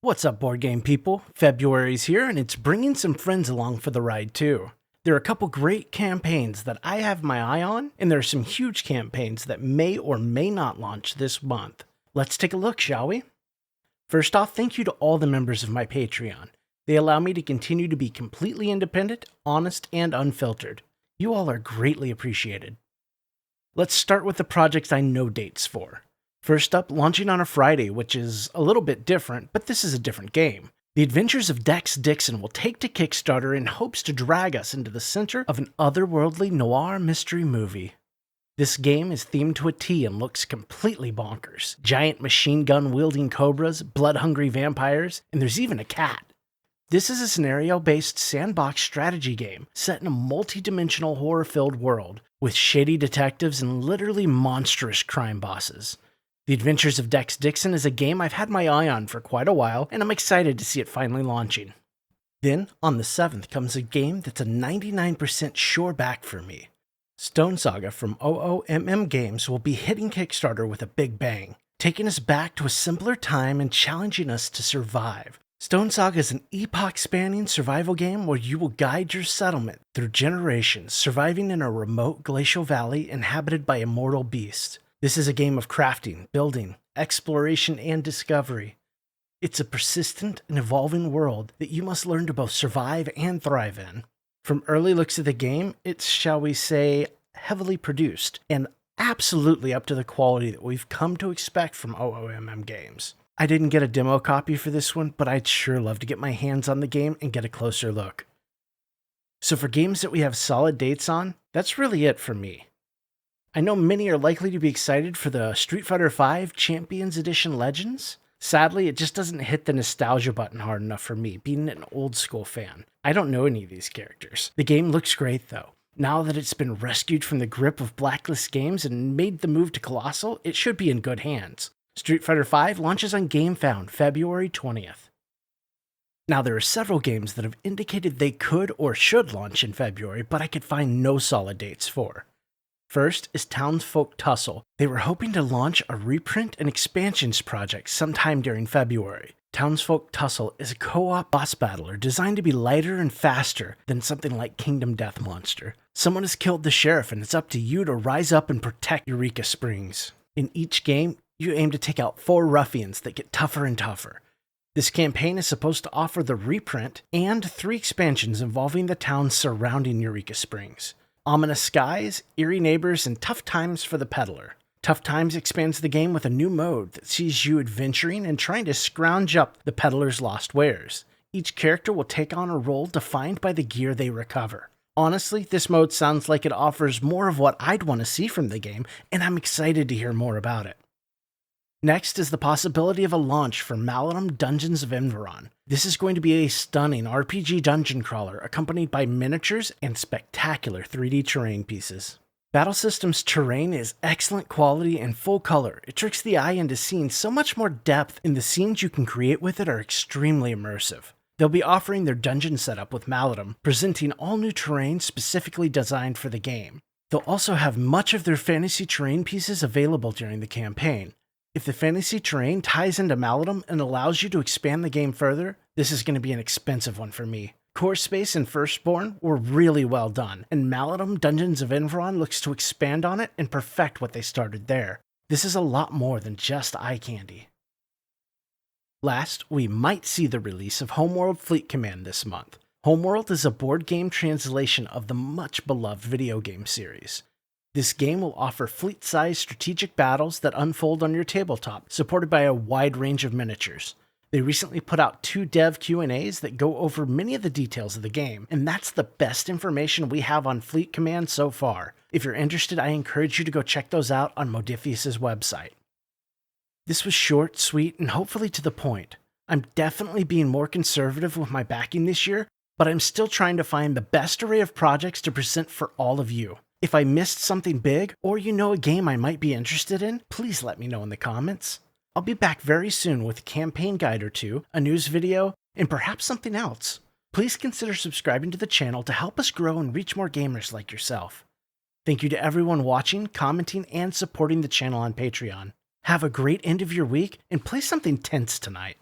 What's up, board game people? February's here, and it's bringing some friends along for the ride too. There are a couple great campaigns that I have my eye on, and there are some huge campaigns that may or may not launch this month. Let's take a look, shall we? First off, thank you to all the members of my Patreon. They allow me to continue to be completely independent, honest, and unfiltered. You all are greatly appreciated. Let's start with the projects I know dates for. First up, launching on a Friday, which is a little bit different, but this is a different game. The Adventures of Dex Dixon will take to Kickstarter in hopes to drag us into the center of an otherworldly noir mystery movie. This game is themed to a T and looks completely bonkers. Giant machine gun wielding cobras, blood-hungry vampires, and there's even a cat. This is a scenario-based sandbox strategy game set in a multi-dimensional horror-filled world with shady detectives and literally monstrous crime bosses. The Adventures of Dex Dixon is a game I've had my eye on for quite a while, and I'm excited to see it finally launching. Then, on the 7th, comes a game that's a 99% sure back for me. Stonesaga from OOMM Games will be hitting Kickstarter with a big bang, taking us back to a simpler time and challenging us to survive. Stonesaga is an epoch-spanning survival game where you will guide your settlement through generations, surviving in a remote glacial valley inhabited by immortal beasts. This is a game of crafting, building, exploration, and discovery. It's a persistent and evolving world that you must learn to both survive and thrive in. From early looks at the game, it's, shall we say, heavily produced, and absolutely up to the quality that we've come to expect from OOMM Games. I didn't get a demo copy for this one, but I'd sure love to get my hands on the game and get a closer look. So for games that we have solid dates on, that's really it for me. I know many are likely to be excited for the Street Fighter V Champions Edition Legends. Sadly, it just doesn't hit the nostalgia button hard enough for me, being an old school fan. I don't know any of these characters. The game looks great though. Now that it's been rescued from the grip of Blacklist Games and made the move to Colossal, it should be in good hands. Street Fighter V launches on Gamefound February 20th. Now, there are several games that have indicated they could or should launch in February, but I could find no solid dates for. First is Townsfolk Tussle. They were hoping to launch a reprint and expansions project sometime during February. Townsfolk Tussle is a co-op boss battler designed to be lighter and faster than something like Kingdom Death Monster. Someone has killed the sheriff and it's up to you to rise up and protect Eureka Springs. In each game, you aim to take out 4 ruffians that get tougher and tougher. This campaign is supposed to offer the reprint and 3 expansions involving the towns surrounding Eureka Springs. Ominous skies, eerie neighbors, and tough times for the peddler. Tough Times expands the game with a new mode that sees you adventuring and trying to scrounge up the peddler's lost wares. Each character will take on a role defined by the gear they recover. Honestly, this mode sounds like it offers more of what I'd want to see from the game, and I'm excited to hear more about it. Next is the possibility of a launch for Maladum Dungeons of Enveron. This is going to be a stunning RPG dungeon crawler accompanied by miniatures and spectacular 3D terrain pieces. Battle System's terrain is excellent quality and full color. It tricks the eye into seeing so much more depth, and the scenes you can create with it are extremely immersive. They'll be offering their dungeon setup with Maladum, presenting all new terrain specifically designed for the game. They'll also have much of their fantasy terrain pieces available during the campaign. If the fantasy terrain ties into Maladum and allows you to expand the game further, this is going to be an expensive one for me. Core Space and Firstborn were really well done, and Maladum Dungeons of Enveron looks to expand on it and perfect what they started there. This is a lot more than just eye candy. Last, we might see the release of Homeworld Fleet Command this month. Homeworld is a board game translation of the much beloved video game series. This game will offer fleet-sized strategic battles that unfold on your tabletop, supported by a wide range of miniatures. They recently put out 2 dev Q&As that go over many of the details of the game, and that's the best information we have on Fleet Command so far. If you're interested, I encourage you to go check those out on Modiphius' website. This was short, sweet, and hopefully to the point. I'm definitely being more conservative with my backing this year, but I'm still trying to find the best array of projects to present for all of you. If I missed something big, or you know a game I might be interested in, please let me know in the comments. I'll be back very soon with a campaign guide or 2, a news video, and perhaps something else. Please consider subscribing to the channel to help us grow and reach more gamers like yourself. Thank you to everyone watching, commenting, and supporting the channel on Patreon. Have a great end of your week, and play something tense tonight.